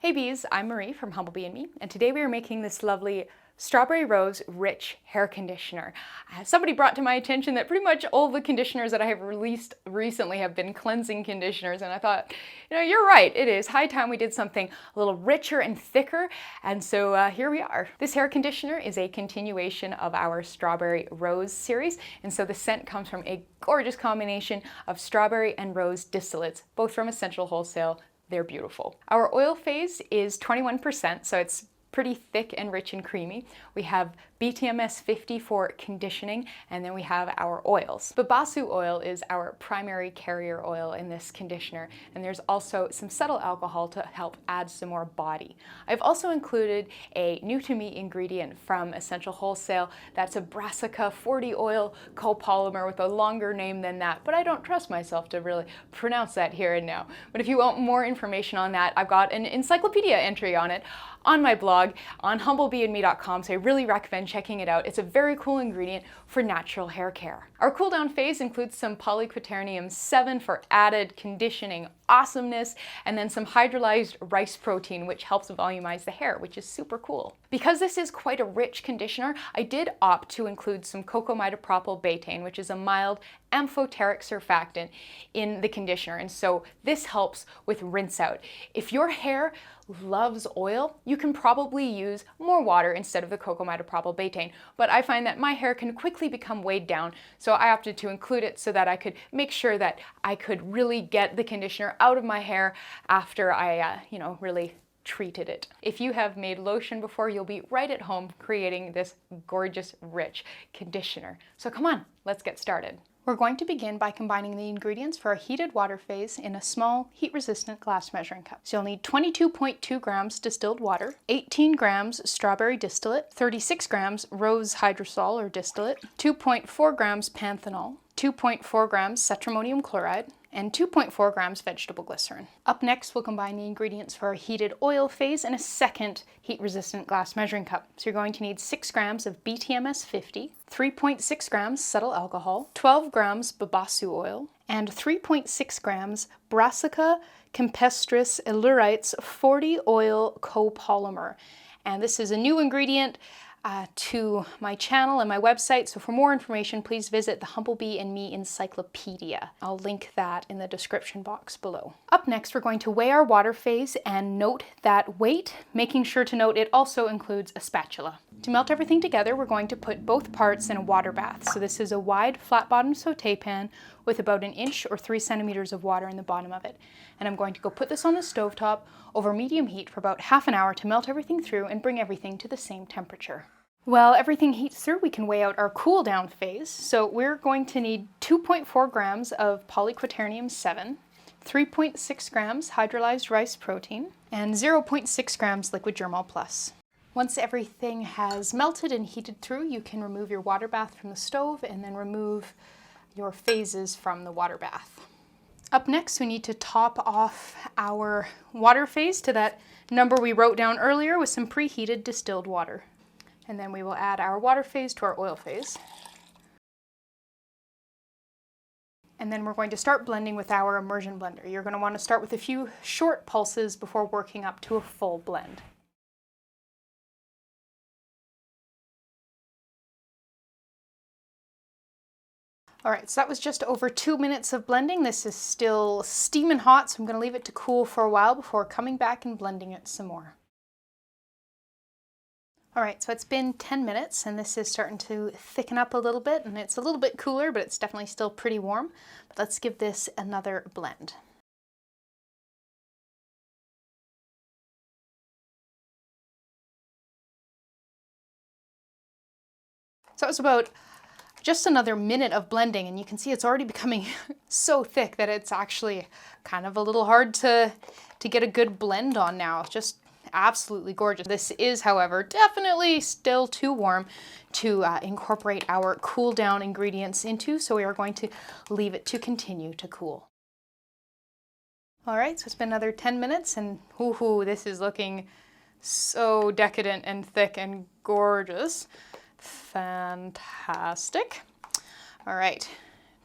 Hey bees, I'm Marie from Humblebee and Me, and today we are making this lovely strawberry rose rich hair conditioner. Somebody brought to my attention that pretty much all the conditioners that I have released recently have been cleansing conditioners, and I thought, you're right, it is high time we did something a little richer and thicker, and so here we are. This hair conditioner is a continuation of our strawberry rose series, and so the scent comes from a gorgeous combination of strawberry and rose distillates, both from Essential Wholesale. They're beautiful. Our oil phase is 21%, so it's pretty thick and rich and creamy. We have BTMS 50 for conditioning, and then we have our oils. Babassu oil is our primary carrier oil in this conditioner, and there's also some cetyl alcohol to help add some more body. I've also included a new to me ingredient from Essential Wholesale. That's a Brassica 40 oil copolymer with a longer name than that, but I don't trust myself to really pronounce that here and now. But if you want more information on that, I've got an encyclopedia entry on it on my blog on humblebeeandme.com, so I really recommend checking it out. It's a very cool ingredient for natural hair care. Our cool down phase includes some Polyquaternium 7 for added conditioning awesomeness, and then some hydrolyzed rice protein, which helps volumize the hair, which is super cool. Because this is quite a rich conditioner, I did opt to include some Cocamidopropyl betaine, which is a mild amphoteric surfactant in the conditioner, and so this helps with rinse out. If your hair loves oil, you can probably use more water instead of the Cocamidopropyl betaine, but I find that my hair can quickly become weighed down, so I opted to include it so that I could make sure that I could really get the conditioner out of my hair after I, really treated it. If you have made lotion before, you'll be right at home creating this gorgeous, rich conditioner. So come on, let's get started. We're going to begin by combining the ingredients for a heated water phase in a small, heat-resistant glass measuring cup. So you'll need 22.2 grams distilled water, 18 grams strawberry distillate, 36 grams rose hydrosol or distillate, 2.4 grams panthenol, 2.4 grams cetrimonium chloride, and 2.4 grams vegetable glycerine. Up next, we'll combine the ingredients for a heated oil phase in a second heat-resistant glass measuring cup. So you're going to need 6 grams of BTMS 50, 3.6 grams cetyl alcohol, 12 grams babassu oil, and 3.6 grams Brassica campestris illurites 40 oil copolymer. And this is a new ingredient to my channel and my website, so for more information please visit the Humblebee and Me Encyclopedia. I'll link that in the description box below. Up next, we're going to weigh our water phase and note that weight, making sure to note it also includes a spatula. To melt everything together, we're going to put both parts in a water bath. So this is a wide flat-bottomed sauté pan with about 1 inch or 3 centimeters of water in the bottom of it. And I'm going to go put this on the stovetop over medium heat for about half an hour to melt everything through and bring everything to the same temperature. While everything heats through, we can weigh out our cool down phase. So we're going to need 2.4 grams of Polyquaternium 7, 3.6 grams hydrolyzed rice protein, and 0.6 grams liquid germall plus. Once everything has melted and heated through, you can remove your water bath from the stove and then remove your phases from the water bath. Up next, we need to top off our water phase to that number we wrote down earlier with some preheated distilled water. And then we will add our water phase to our oil phase. And then we're going to start blending with our immersion blender. You're going to want to start with a few short pulses before working up to a full blend. All right, so that was just over 2 minutes of blending. This is still steaming hot, so I'm going to leave it to cool for a while before coming back and blending it some more. All right, so it's been 10 minutes and this is starting to thicken up a little bit, and it's a little bit cooler, but it's definitely still pretty warm. But let's give this another blend. So it's about just another minute of blending, and you can see it's already becoming so thick that it's actually kind of a little hard to get a good blend on now. It's just absolutely gorgeous. This is, however, definitely still too warm to incorporate our cool down ingredients into, so we are going to leave it to continue to cool. All right, so it's been another 10 minutes and woohoo, this is looking so decadent and thick and gorgeous. Fantastic. All right,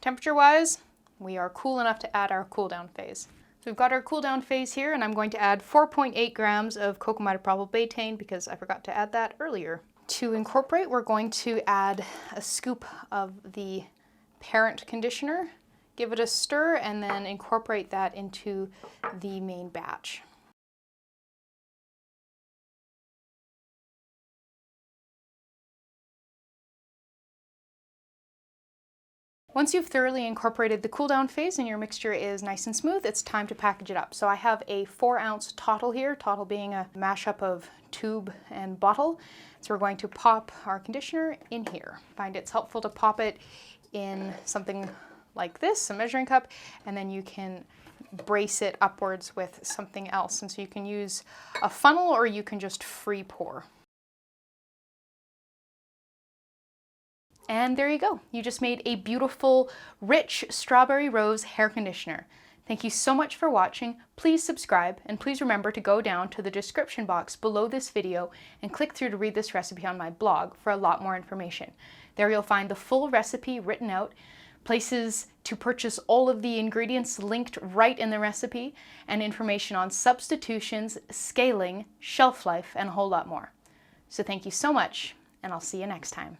temperature wise, we are cool enough to add our cool down phase. So we've got our cool down phase here, and I'm going to add 4.8 grams of Cocamidopropyl Betaine because I forgot to add that earlier. To incorporate, we're going to add a scoop of the parent conditioner, give it a stir, and then incorporate that into the main batch. Once you've thoroughly incorporated the cool down phase and your mixture is nice and smooth, it's time to package it up. So I have a 4-ounce tottle here, tottle being a mashup of tube and bottle. So we're going to pop our conditioner in here. I find it's helpful to pop it in something like this, a measuring cup, and then you can brace it upwards with something else. And so you can use a funnel or you can just free pour. And there you go. You just made a beautiful, rich strawberry rose hair conditioner. Thank you so much for watching. Please subscribe, and please remember to go down to the description box below this video and click through to read this recipe on my blog for a lot more information. There you'll find the full recipe written out, places to purchase all of the ingredients linked right in the recipe, and information on substitutions, scaling, shelf life, and a whole lot more. So thank you so much, and I'll see you next time.